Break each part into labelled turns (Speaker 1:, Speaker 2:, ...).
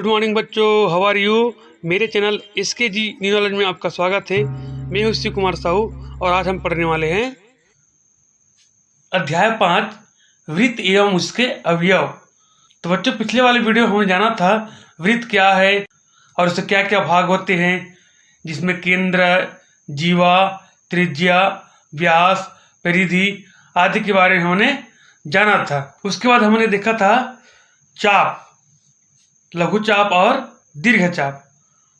Speaker 1: Good morning बच्चों, how are you. मेरे channel इसके जी न्यू नॉलेज में आपका स्वागत है। मैं हूं शिव कुमार साहू और आज हम पढ़ने वाले हैं अध्याय 5 वृत्त एवं उसके अवयव। तो बच्चों, पिछले वाले वीडियो हमने जाना था वृत्त क्या है और उससे क्या क्या भाग होते हैं, जिसमें केंद्र, जीवा, त्रिज्या, व्यास, परिधि आदि के बारे में हमने जाना था। उसके बाद हमने देखा था चाप, लघु चाप और दीर्घ चाप।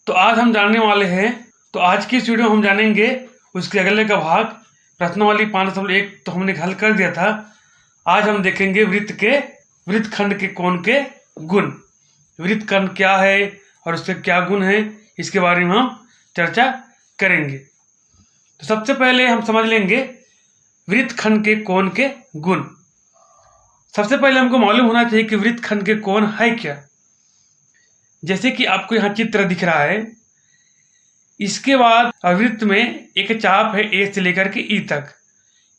Speaker 1: तो आज हम जानने वाले हैं, तो आज की इस वीडियो में हम जानेंगे उसके अगले का भाग। प्रश्न वाली 5.1 तो हमने हल कर दिया था। आज हम देखेंगे वृत्तखंड के कोण के गुण। वृत्तखंड क्या है और उसके क्या गुण है, इसके बारे में हम चर्चा करेंगे। तो सबसे पहले हम समझ लेंगे वृत्तखंड के कोण के गुण। सबसे पहले हमको मालूम होना चाहिए कि वृत्तखंड के कोण है क्या। जैसे कि आपको यहाँ चित्र दिख रहा है, इसके बाद वृत्त में एक चाप है ए से लेकर के ई तक।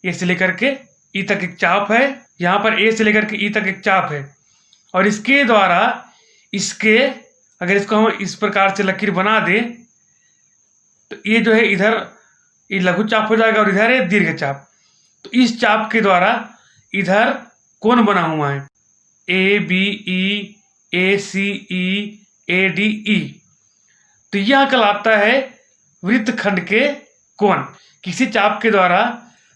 Speaker 1: ए से लेकर के ई तक एक चाप है, यहाँ पर ए से लेकर के ई तक एक चाप है। और इसके द्वारा अगर इसको हम इस प्रकार से लकीर बना दें तो ये जो है इधर ये लघु चाप हो जाएगा और इधर है दीर्घ चाप। तो इस चाप के द्वारा इधर कोण बना हुआ है, A B E, A C E, A D E. तो यह कहलाता है वृत्तखंड के कोण। किसी चाप के द्वारा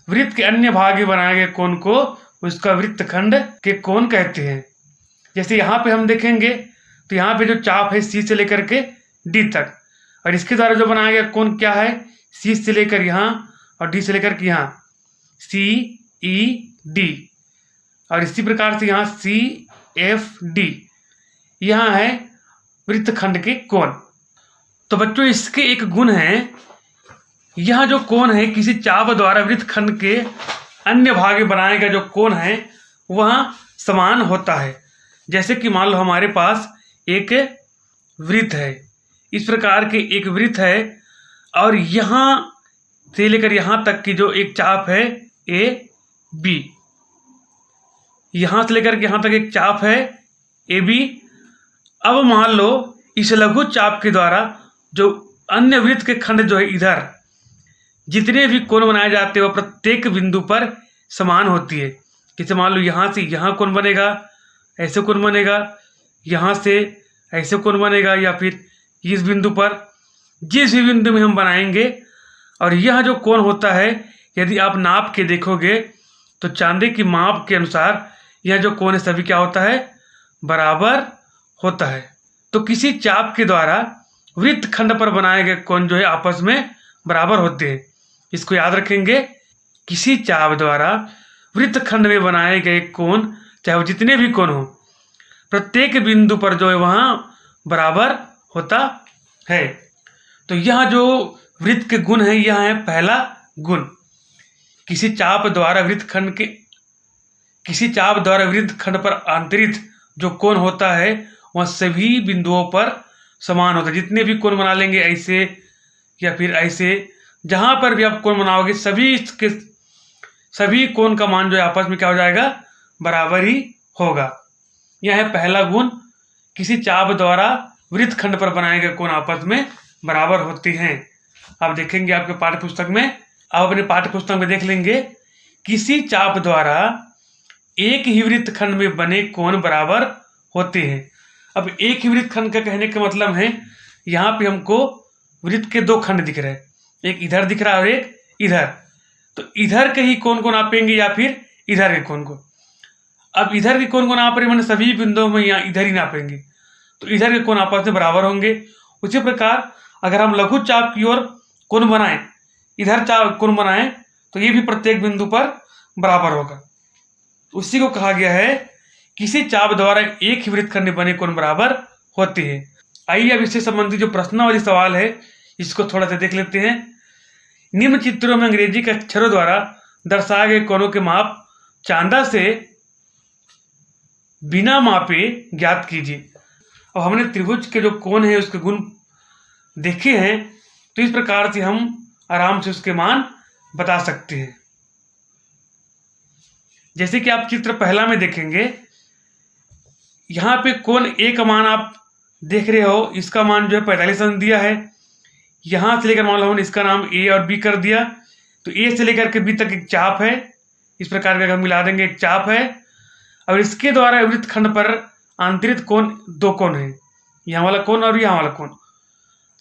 Speaker 1: वृत्त के अन्य भाग में बनाए गए कोण को उसका वृत्तखंड के कोण कहते हैं। जैसे यहाँ पे हम देखेंगे तो यहाँ पे जो चाप है सी से लेकर के डी तक, और इसके द्वारा जो बनाया गया कोण क्या है, सी से लेकर यहाँ और डी से लेकर के यहाँ, सी ई डी। और इसी प्रकार से यहाँ सी एफ डी, यहाँ है वृत्तखंड के कोण। तो बच्चों, इसके एक गुण है, यह जो कोण है किसी चाप द्वारा वृत्तखंड के अन्य भाग में बनाए गए जो कोण है वह समान होता है। जैसे कि मान लो हमारे पास एक वृत्त है, इस प्रकार के एक वृत्त है और यहाँ से लेकर यहाँ तक की जो एक चाप है ए बी, यहाँ से लेकर के यहाँ तक एक चाप है ए बी। अब मान लो इस लघु चाप के द्वारा जो अन्य वृत्त के खंड जो है इधर जितने भी कोण बनाए जाते हैं वो प्रत्येक बिंदु पर समान होती है। जैसे मान लो यहाँ से यहाँ कोण बनेगा, ऐसे कोण बनेगा, यहाँ से ऐसे कोण बनेगा, या फिर इस बिंदु पर जिस भी बिंदु में हम बनाएंगे। और यह जो कोण होता है यदि आप नाप के देखोगे तो चांदी की माप के अनुसार यह जो कोण है सभी क्या होता है, बराबर होता है। तो किसी चाप के द्वारा वृत्तखंड पर बनाए गए कोण जो है आपस में बराबर होते हैं। इसको याद रखेंगे, किसी चाप द्वारा वृत्तखंड में बनाए गए कोण चाहे वो जितने भी कोण हो प्रत्येक बिंदु पर जो है वहाँ बराबर होता है। तो यह जो वृत्त के गुण है यह है पहला गुण। किसी चाप द्वारा वृत्तखंड पर आंतरित जो कोण होता है वह सभी बिंदुओं पर समान होता है। जितने भी कोण बना लेंगे ऐसे या फिर ऐसे, जहां पर भी आप कोण बनाओगे सभी कोण का मान जो है आपस में क्या हो जाएगा, बराबर ही होगा। यह है पहला गुण, किसी चाप द्वारा वृत्तखंड पर बनाए गए कोण आपस में बराबर होते हैं। आप देखेंगे आपके पाठ्य पुस्तक में, आप अपने पाठ्य पुस्तक में देख लेंगे, किसी चाप द्वारा एक ही वृत्तखंड में बने कोण बराबर होते हैं। अब एक ही वृत्तखंड का कहने का मतलब है, यहाँ पे हमको वृत्त के दो खंड दिख रहे हैं, एक इधर दिख रहा है और एक इधर। तो इधर के ही कोण को नापेंगे या फिर इधर के कोण को। अब इधर के कोण को नाप रहे मैंने सभी बिंदुओं में यहाँ इधर ही नापेंगे तो इधर के कोण आपस में बराबर होंगे। उसी प्रकार अगर हम लघु चाप की ओर कोण बनाएं, इधर चाप कोण बनाएं तो ये भी प्रत्येक बिंदु पर बराबर होगा। उसी को कहा गया है किसी चाप द्वारा एक ही वृत्तखंड में बने कोण बराबर होते हैं। आइए अब इससे संबंधित जो प्रश्नावली सवाल है इसको थोड़ा सा देख लेते हैं। निम्न चित्रों में अंग्रेजी के अक्षरों द्वारा दर्शाए गए कोणों के माप चांदा से बिना मापे ज्ञात कीजिए। अब हमने त्रिभुज के जो कोण है उसके गुण देखे हैं, तो इस प्रकार से हम आराम से उसके मान बता सकते हैं। जैसे कि आप चित्र पहला में देखेंगे, यहाँ पे कोण ए का मान आप देख रहे हो इसका मान जो है 45 अंश दिया है। यहाँ से लेकर मान लो हमने इसका नाम ए और बी कर दिया, तो ए से लेकर के बी तक एक चाप है, इस प्रकार का हम मिला देंगे, एक चाप है। और इसके द्वारा वृत्तखंड पर आंतरिक कोण 2 कोण है, यहाँ वाला कोण और यहाँ वाला कोण।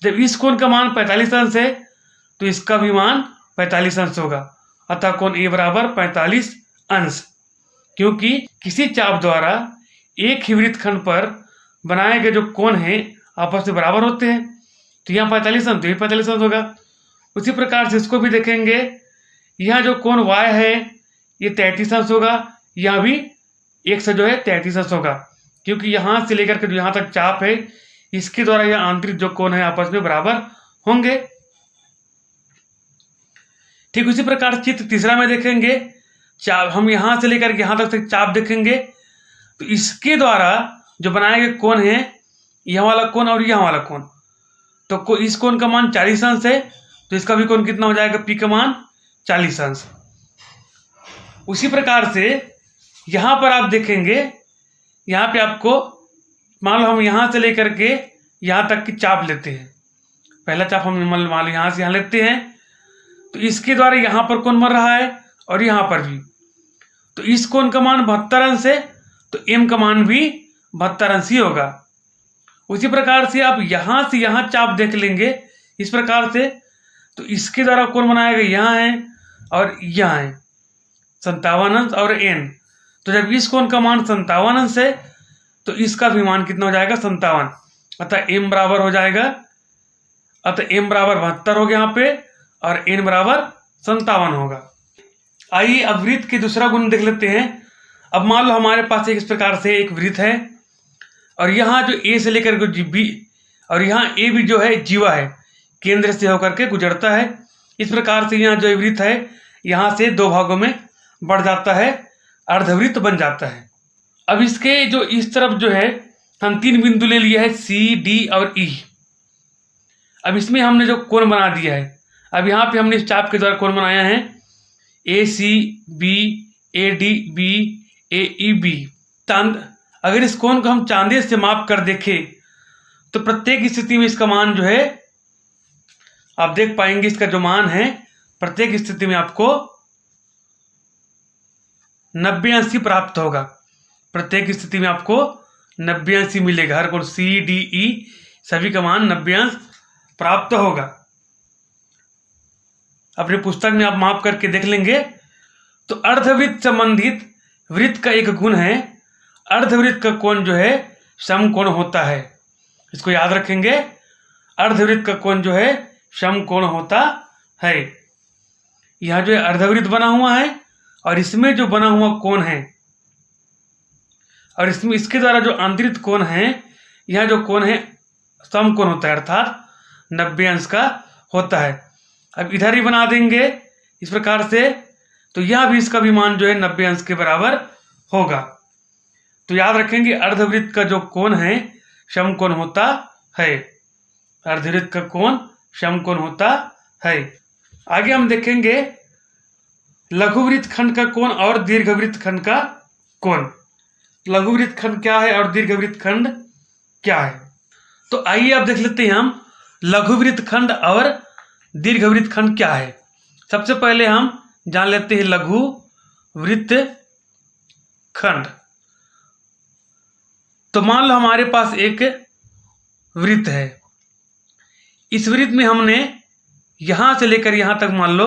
Speaker 1: जब इस कोण का मान 45 अंश है तो इसका भी मान 45 अंश होगा, अतः कोण ए बराबर 45 अंश। क्योंकि किसी चाप द्वारा एक ही वृत्तखंड पर बनाए गए जो कोण हैं आपस में बराबर होते हैं, तो यहाँ 45 अंश, तो ये 45 अंश होगा। उसी प्रकार से इसको भी देखेंगे, यहाँ जो कोण y है ये 33 अंश होगा, यहाँ भी एक से जो है 33 अंश होगा, क्योंकि यहाँ से लेकर के जो यहाँ तक चाप है इसके द्वारा यह आंतरिक जो कोण है आपस में बराबर होंगे। ठीक उसी प्रकार चित्र तीसरा में देखेंगे, चाप हम यहाँ से लेकर के यहाँ तक चाप देखेंगे, तो इसके द्वारा जो बनाए गए कोण है यह वाला कोण और यह वाला कोण, तो इस कोण का मान 40 अंश है, तो इसका भी कोण कितना हो जाएगा, पी का मान 40 अंश। उसी प्रकार से यहाँ पर आप देखेंगे, यहाँ पे आपको मान लो हम यहाँ से लेकर के यहाँ तक की चाप लेते हैं, पहला चाप हम मान लो यहाँ से यहाँ लेते हैं, तो इसके द्वारा यहाँ पर कोण बन रहा है और यहाँ पर भी, तो इस कोण का मान 72 अंश है, तो m का मान भी 72 अंश ही होगा। उसी प्रकार से आप यहाँ से यहाँ चाप देख लेंगे इस प्रकार से, तो इसके द्वारा कोण बनाया गया यहाँ है और यहाँ है 57 अंश और n, तो जब इस कोण का मान 57 अंश है तो इसका भी मान कितना हो जाएगा, 57, अतः m बराबर हो जाएगा, अतः m बराबर 72 हो गया यहाँ पे और n बराबर 57 होगा। आइए अब वृत्त के दूसरा गुण देख लेते हैं। अब मान लो हमारे पास इस प्रकार से एक वृत्त है और यहाँ जो a से लेकर के बी और यहाँ ए भी जो है जीवा है, केंद्र से होकर के गुजरता है। इस प्रकार से यहाँ जो वृत्त है यहाँ से 2 भागों में बढ़ जाता है, अर्धवृत्त बन जाता है। अब इसके जो इस तरफ जो है हम 3 बिंदु ले लिए हैं, सी डी और ई। अब इसमें हमने जो कोण बना दिया है, अब यहाँ पे हमने इस चाप के द्वारा कोण बनाया है A C B, A D B, A E B. अगर इस कोण को हम चांदे से माप कर देखें तो प्रत्येक स्थिति में इसका मान जो है आप देख पाएंगे, इसका जो मान है प्रत्येक स्थिति में आपको 90 अंश ही प्राप्त होगा, प्रत्येक स्थिति में आपको 90 अंश ही मिलेगा। हर कोण सी डी ई सभी का मान 90 अंश प्राप्त होगा। अपनी पुस्तक में आप माप करके देख लेंगे। तो अर्धवृत्त संबंधित वृत्त का एक गुण है, अर्धवृत्त का कोण जो है समकोण होता है। इसको याद रखेंगे, अर्धवृत्त का कोण जो है समकोण होता है। यहाँ जो है अर्धवृत्त बना हुआ है और इसमें जो बना हुआ कोण है और इसमें इसके द्वारा जो आंतरिक कोण है, यह जो कोण है समकोण होता है, अर्थात 90 अंश का होता है। अब इधर ही बना देंगे इस प्रकार से, तो यह भी इसका भी मान जो है 90 अंश के बराबर होगा। तो याद रखेंगे अर्धवृत्त का जो कोण है समकोण होता है, अर्धवृत्त का कोण समकोण होता है। आगे हम देखेंगे लघुवृत्त खंड का कोण और दीर्घवृत्त खंड का कोण। लघुवृत्त खंड क्या है और दीर्घवृत्त खंड क्या है, तो आइए अब देख लेते हैं हम लघुवृत्त खंड और दीर्घवृत्त खंड क्या है। सबसे पहले हम जान लेते हैं लघुवृत्त खंड। तो मान लो हमारे पास एक वृत्त है, इस वृत्त में हमने यहां से लेकर यहां तक मान लो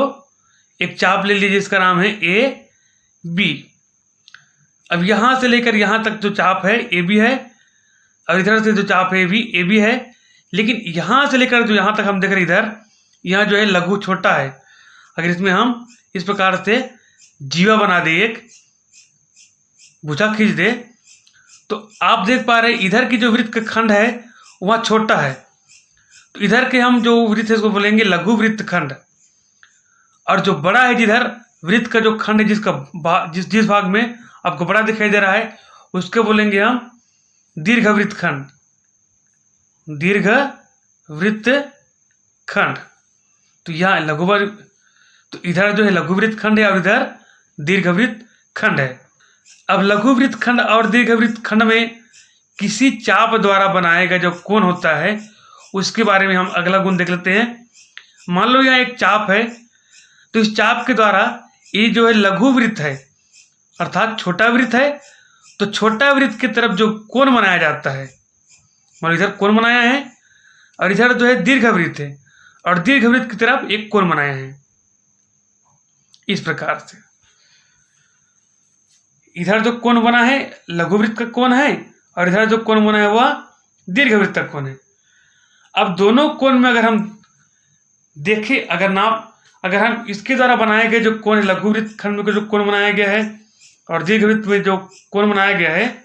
Speaker 1: एक चाप ले लीजिए जिसका नाम है ए बी। अब यहां से लेकर यहां तक जो चाप है ए बी है और इधर से जो चाप है ए बी है, लेकिन यहां से लेकर जो यहां तक हम देख रहे इधर यहाँ जो है लघु छोटा है। अगर इसमें हम इस प्रकार से जीवा बना दे, एक भुजा खींच दे, तो आप देख पा रहे इधर की जो वृत्त का खंड है वह छोटा है, तो इधर के हम जो वृत्त है उसको बोलेंगे लघु वृत्त खंड। और जो बड़ा है जिधर वृत्त का जो खंड है जिसका जिस भाग में आपको बड़ा दिखाई दे रहा है उसके बोलेंगे हम दीर्घवृत्त खंड, दीर्घवृत्त खंड। तो यहाँ लघुवृत्त, तो इधर जो है लघुवृत्त खंड है और इधर दीर्घवृत्त खंड है। अब लघुवृत्त खंड और दीर्घवृत्त खंड में किसी चाप द्वारा बनाया गया जो कोण होता है उसके बारे में हम अगला गुण देख लेते हैं। मान लो यहाँ एक चाप है, तो इस चाप के द्वारा ये जो है लघु वृत्त है अर्थात छोटा वृत्त है, तो छोटा वृत्त की तरफ जो कोण बनाया जाता है, मान लो इधर कोण बनाया है और इधर जो है दीर्घ वृत्त है और दीर्घ वृत्त की तरफ एक कोण बनाया है। इस प्रकार से इधर जो कोण बना है लघु वृत्त का कोण है और इधर जो कोण बना है वह दीर्घ वृत्त का कोण है। अब दोनों कोण में अगर हम देखें, अगर हम इसके द्वारा बनाए गए जो कोण लघु वृत्त खंड में जो कोण बनाया गया है और दीर्घ वृत्त में जो कोण बनाया गया है,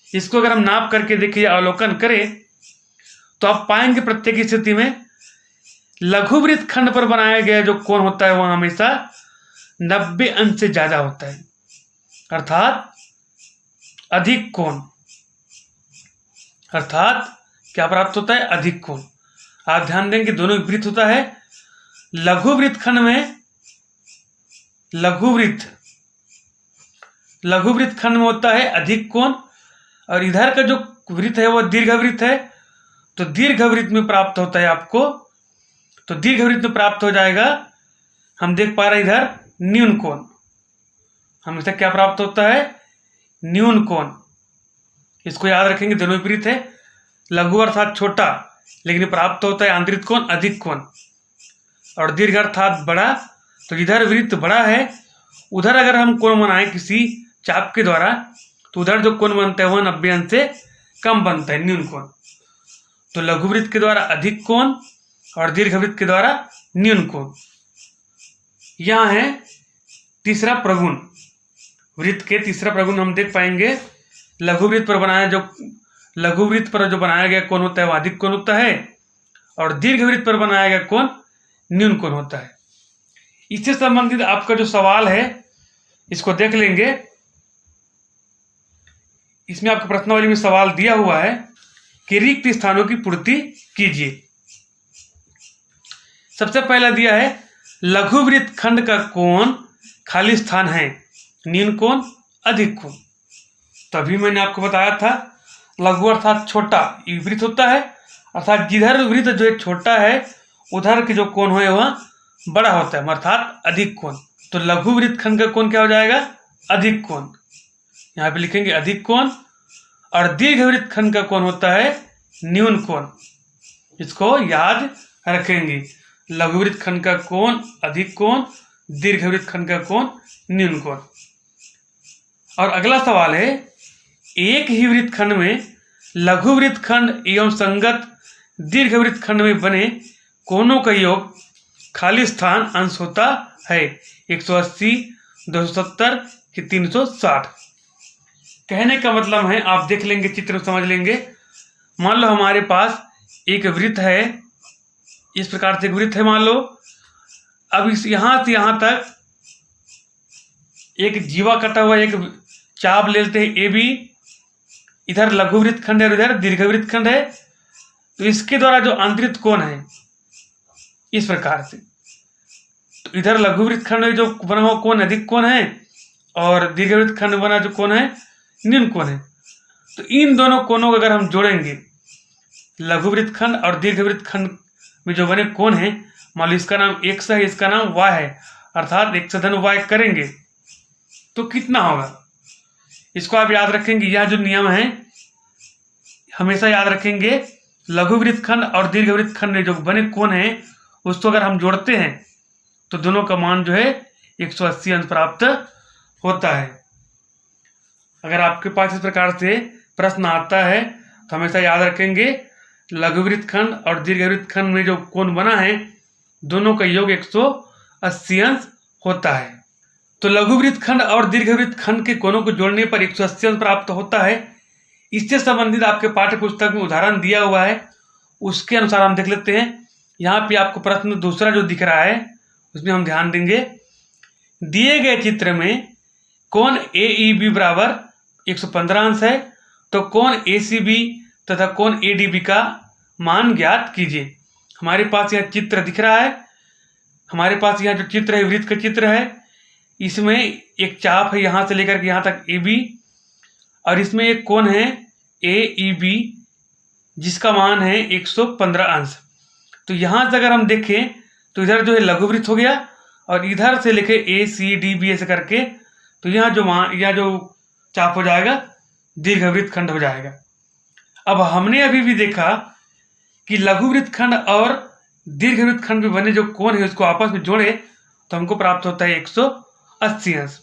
Speaker 1: इसको अगर हम नाप करके देखें या अवलोकन करें तो आप पाएंगे प्रत्येक स्थिति में लघु वृत्त खंड पर बनाया गया जो कोण होता है वह हमेशा 90 अंश से ज्यादा होता है, अर्थात अधिक कोण, अर्थात क्या प्राप्त होता है, अधिक कोण। आप ध्यान देंगे दोनों विपरीत होता है। लघु वृत्त खंड में लघु वृत्त खंड में होता है अधिक कोण और इधर का जो वृत्त है वह दीर्घ वृत्त है, तो दीर्घ वृत्त में प्राप्त होता है आपको, तो दीर्घ वृत्त में प्राप्त हो जाएगा, हम देख पा रहे हैं इधर न्यून कोण, हमेशा क्या प्राप्त होता है, न्यून कोण। इसको याद रखेंगे, दोनों विपरीत है, लघु अर्थात छोटा लेकिन प्राप्त होता है आंतरिक कोण अधिक कोण, और दीर्घ अर्थात बड़ा, तो इधर वृत्त बड़ा है उधर अगर हम कोण बनाए किसी चाप के द्वारा तो उधर जो कोण बनता है वह 90 अंश से कम बनता है, न्यून कोण। तो लघु वृत्त के द्वारा अधिक कोण और दीर्घ वृत्त के द्वारा न्यून कोण। यहाँ है तीसरा प्रगुण, वृत्त के तीसरा प्रगुण हम देख पाएंगे। लघु वृत्त पर जो बनाया गया कोण होता है वह अधिक कोण होता है और दीर्घ वृत्त पर बनाया गया कोण न्यून कोण होता है। इससे संबंधित आपका जो सवाल है इसको देख लेंगे। इसमें आपको प्रश्नावली में सवाल दिया हुआ है कि रिक्त स्थानों की पूर्ति कीजिए। सबसे पहला दिया है लघु वृत्त खंड का कोण खाली स्थान है, न्यून कोण अधिक कोण। तभी मैंने आपको बताया था लघु अर्थात छोटा वृत्त होता है, अर्थात जिधर वृत्त जो छोटा है उधर के जो कोण है वह बड़ा होता है, अर्थात अधिक कोण। तो लघु वृत्त खंड का कोण क्या हो जाएगा, अधिक कोण। यहाँ पे लिखेंगे अधिक कोण, और दीर्घ वृत्त खंड का कोण होता है न्यून कोण। इसको याद रखेंगे, लघु वृत्त खंड का कोण अधिक कोण, दीर्घ वृत्त खंड का कोण न्यून कोण। और अगला सवाल है, एक ही वृत्त खंड में लघु वृत्त खंड एवं संगत दीर्घ वृत्त खंड में बने कोणों का योग खाली स्थान अंश होता है 180, 270 कि 360। कहने का मतलब है, आप देख लेंगे चित्र में समझ लेंगे। मान लो हमारे पास एक वृत्त है, इस प्रकार से एक वृत्त है मान लो। अब इस यहाँ से यहाँ तक एक जीवा कटा हुआ एक चाप ले लेते हैं ए बी, इधर लघु वृत्त खंड है और इधर दीर्घ वृत्त खंड है। तो इसके द्वारा जो आंतरिक कोण है इस प्रकार से, तो इधर लघु वृत्त खंड में जो बना हुआ कोण अधिक कोण है और दीर्घ वृत्त खंड बना जो कोण है न्यून कोण है। तो इन दोनों कोणों को अगर हम जोड़ेंगे, लघु वृत्त खंड और दीर्घ वृत्त खंड में जो बने कोण है, मान लो इसका नाम x है, इसका नाम y है, अर्थात x धन y करेंगे तो कितना होगा, इसको आप याद रखेंगे। यह जो नियम है हमेशा याद रखेंगे, लघु वृत्त खंड और दीर्घ वृत्त खंड में जो बने कोण है उसको अगर हम जोड़ते हैं तो दोनों का मान जो है 180 अंश प्राप्त होता है। अगर आपके पास इस प्रकार से प्रश्न आता है तो हमेशा याद रखेंगे, लघु वृत्त खंड और दीर्घ वृत्त खंड में जो कोण बना है दोनों का योग 180 अंश होता है। तो लघु वृत्त खंड और दीर्घ वृत्त खंड के कोणों को जोड़ने पर 180 अंश प्राप्त होता है। इससे संबंधित आपके पाठ्य पुस्तक में उदाहरण दिया हुआ है, उसके अनुसार हम देख लेते हैं। यहाँ पे आपको प्रश्न दूसरा जो दिख रहा है उसमें हम ध्यान देंगे। दिए गए चित्र में कोण AEB बराबर 115 अंश है, तो कोण ACB तथा कोण ADB का मान ज्ञात कीजिए। हमारे पास यह चित्र दिख रहा है, हमारे पास यह जो चित्र है वृत्त का चित्र है, इसमें एक चाप है यहाँ से लेकर के यहाँ तक AB, और इसमें एक कोण है AEB जिसका मान है 115 अंश। तो यहाँ से अगर हम देखें तो इधर जो है लघुवृत्त हो गया और इधर से लेके ACDB ऐसे करके तो यहाँ जो चाप हो जाएगा दीर्घवृत्त खंड हो जाएगा। अब हमने अभी भी देखा कि लघुवृत्त खंड और दीर्घवृत्त खंड में बने जो कोण है उसको आपस में जोड़े तो हमको प्राप्त होता है 180 अंश।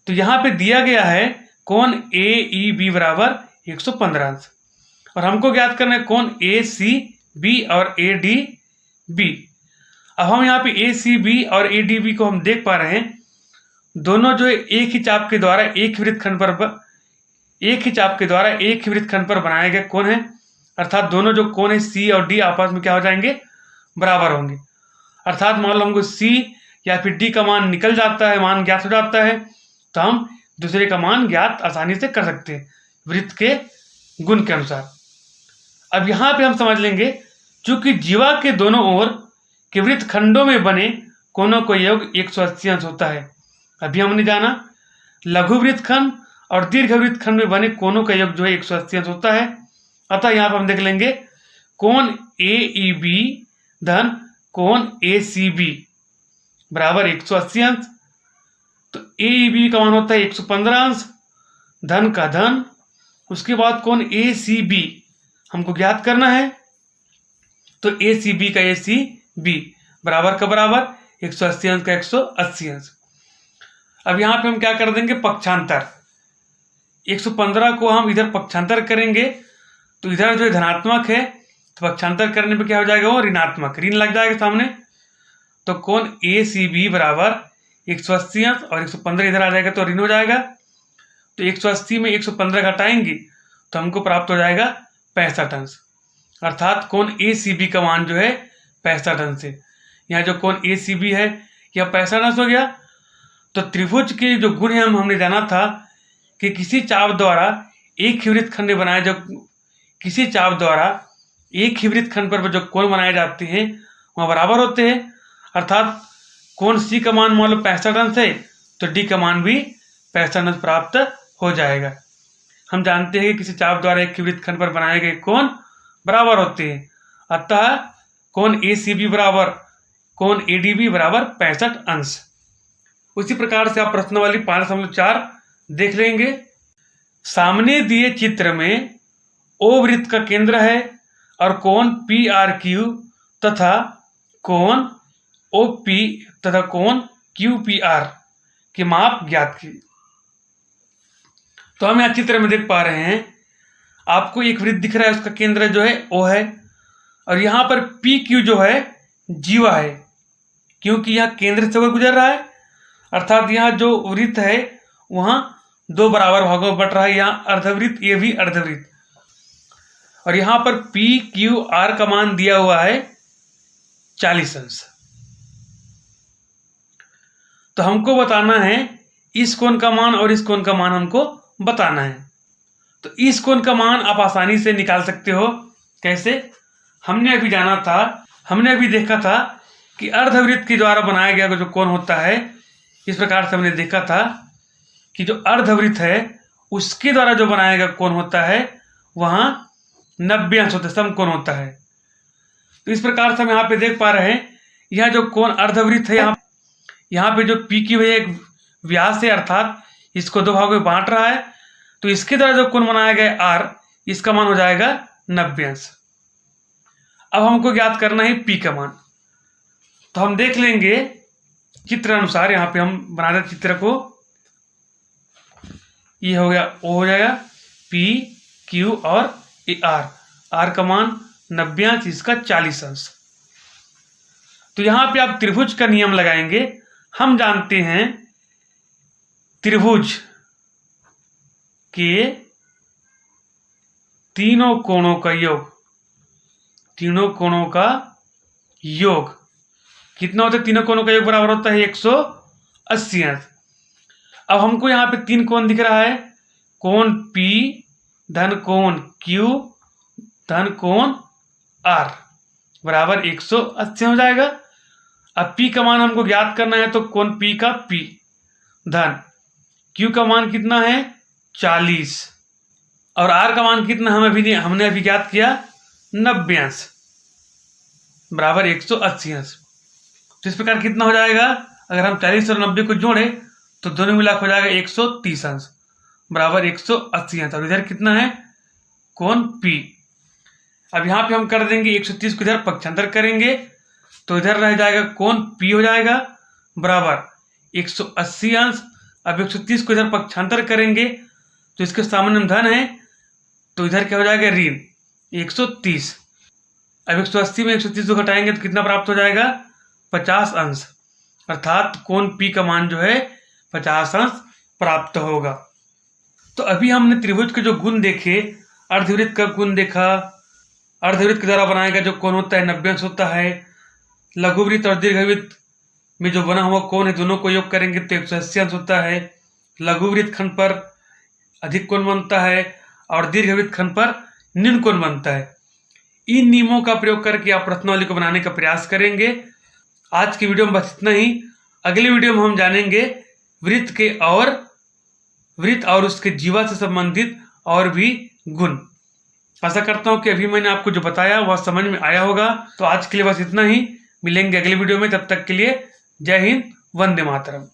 Speaker 1: तो यहाँ पे दिया गया है कोण AEB बराबर 115 अंश और हमको ज्ञात करना है कोण ACB और ADB। अब हम यहाँ पे ACB और ADB को हम देख पा रहे हैं, दोनों जो है एक ही चाप के द्वारा एक ही वृत्तखंड पर बनाए गए कोण है, अर्थात दोनों जो कोण है C और D आपस में क्या हो जाएंगे, बराबर होंगे। अर्थात मान लो हमको C या फिर D का मान निकल जाता है, मान ज्ञात हो जाता है, तो हम दूसरे का मान ज्ञात आसानी से कर सकते हैं वृत्त के गुण के अनुसार। अब यहाँ पे हम समझ लेंगे, चूंकि जीवा के दोनों ओर के वृत्त खंडों में बने कोणों का योग 180 अंश होता है। अभी हमने जाना लघु वृत्त खंड और दीर्घ वृत्त खंड में बने कोणों का योग जो है 180 अंश होता है। अतः यहाँ पर हम देख लेंगे कोण AEB धन कोण ACB बराबर 180 अंश। तो AEB का मान होता है 115 अंश, धन का धन, उसके बाद कोण ACB हमको ज्ञात करना है, तो ACB का ACB बराबर का बराबर 180 अंश का 180 अंश। अब यहाँ पे हम क्या कर देंगे, पक्षांतर 115 को हम इधर पक्षांतर करेंगे तो इधर जो धनात्मक है तो पक्षांतर करने पे क्या हो जाएगा, वो ऋणात्मक, ऋण लग जाएगा सामने। तो कोण ACB बराबर 180 अंश और 115 इधर आ जाएगा तो ऋण हो जाएगा। तो 180 में 115 घटाएंगे तो हमको प्राप्त हो जाएगा 65 अंश, अर्थात कोण ACB का मान जो है 65 अंश है। यहाँ जो कोण ACB है यह 65 अंश हो गया। तो त्रिभुज के जो गुण है हमने जाना था कि किसी चाप द्वारा एक ही वृत्त खंड बनाए, जो किसी चाप द्वारा एक ही वृत्त खंड पर जो कोण बनाए जाते हैं वह बराबर होते हैं। अर्थात कोण C का मान मान लो 65 अंश है तो D का मान भी 65 अंश प्राप्त हो जाएगा। हम जानते हैं कि किसी चाप द्वारा एक ही वृत्त खंड पर बनाए गए कोण बराबर होते हैं, अतः कोण ACB बराबर कोण ADB बराबर 65 अंश। उसी प्रकार से आप प्रश्नावली 5.4 देख लेंगे। सामने दिए चित्र में O वृत्त का केंद्र है और कोण PRQ तथा कोण OP तथा कोण QPR के माप ज्ञात की। तो हम यहाँ चित्र में देख पा रहे हैं, आपको एक वृत्त दिख रहा है, उसका केंद्र जो है O है और यहाँ पर PQ जो है जीवा है, क्योंकि यहाँ केंद्र से होकर गुजर रहा है। अर्थात यहाँ जो वृत्त है वहाँ दो बराबर भागों में बट रहा है, यहाँ अर्धवृत्त, ये भी अर्धवृत्त, और यहाँ पर PQR का मान दिया हुआ है 40 अंश। तो हमको बताना है इस कोण का मान और इस कोण का मान हमको बताना है। तो इस कोण का मान आप आसानी से निकाल सकते हो। कैसे? हमने अभी देखा था कि अर्धवृत्त के द्वारा बनाया गया जो कोण होता है, इस प्रकार से हमने देखा था कि जो अर्धवृत्त है उसके द्वारा जो बनाया गया कोण होता है वहाँ 90 अंश होता है, समकोण होता है। तो इस प्रकार से हम यहाँ पे देख पा रहे हैं, यह जो कोण अर्धवृत्त है यहाँ पे जो PQ है एक व्यास है, अर्थात इसको दो भागों में बांट रहा है, तो इसके द्वारा जो कोण बनाया गया R, इसका मान हो जाएगा 90 अंश। अब हमको ज्ञात करना है P का मान। तो हम देख लेंगे चित्र अनुसार, यहाँ पे हम बना दें चित्र को, ये हो गया O हो जाएगा, P Q और R का मान 90 अंश, इसका 40 अंश। तो यहाँ पे आप त्रिभुज का नियम लगाएंगे। हम जानते हैं त्रिभुज के तीनों कोणों का योग कितना होता है? तीनों कोणों का योग बराबर होता है 180 अंश। अब हमको यहाँ पे तीन कोण दिख रहा है, कोण P धन कोण Q धन कोण R बराबर 180 हो जाएगा। अब P का मान हमको ज्ञात करना है, तो कोण P का P धन Q का मान कितना है 40 और r का मान कितना हमने अभी ज्ञात किया 90 अंश बराबर 180 अंश। तो इस प्रकार कितना हो जाएगा, अगर हम 40 और 90 को जोड़े तो दोनों मिला हो जाएगा 130 अंश बराबर 180 अंश। और इधर कितना है कोण P। अब यहाँ पे हम कर देंगे 130 को इधर पक्षांतर करेंगे तो इधर रह जाएगा कोण P हो जाएगा बराबर 180 अंश। अब 130 को इधर पक्षांतर करेंगे तो इसके सामने में धन है तो इधर क्या हो जाएगा ऋण 130। अब 180 में 130 को घटाएंगे तो कितना प्राप्त हो जाएगा 50 अंश, अर्थात कोण P का मान जो है 50 अंश प्राप्त होगा। तो अभी हमने त्रिभुज के जो गुण देखे, अर्धवृत्त का गुण देखा, अर्धवृत्त के द्वारा बनाया गया जो कोण होता है 90 अंश होता है। लघुवृत्त और दीर्घवृत्त में जो बना हुआ कोण है दोनों को योग करेंगे तो 180 अंश होता है। लघुवृत्त खंड पर अधिक कोण बनता है और दीर्घवृत्त खंड पर निम्न कोण बनता है। इन नियमों का प्रयोग करके आप प्रश्नावली को बनाने का प्रयास करेंगे। आज की वीडियो में बस इतना ही। अगले वीडियो में हम जानेंगे वृत्त और उसके जीवा से संबंधित और भी गुण। आशा करता हूं कि अभी मैंने आपको जो बताया वह समझ में आया होगा। तो आज के लिए बस इतना ही, मिलेंगे अगले वीडियो में। तब तक के लिए जय हिंद, वंदे मातरम।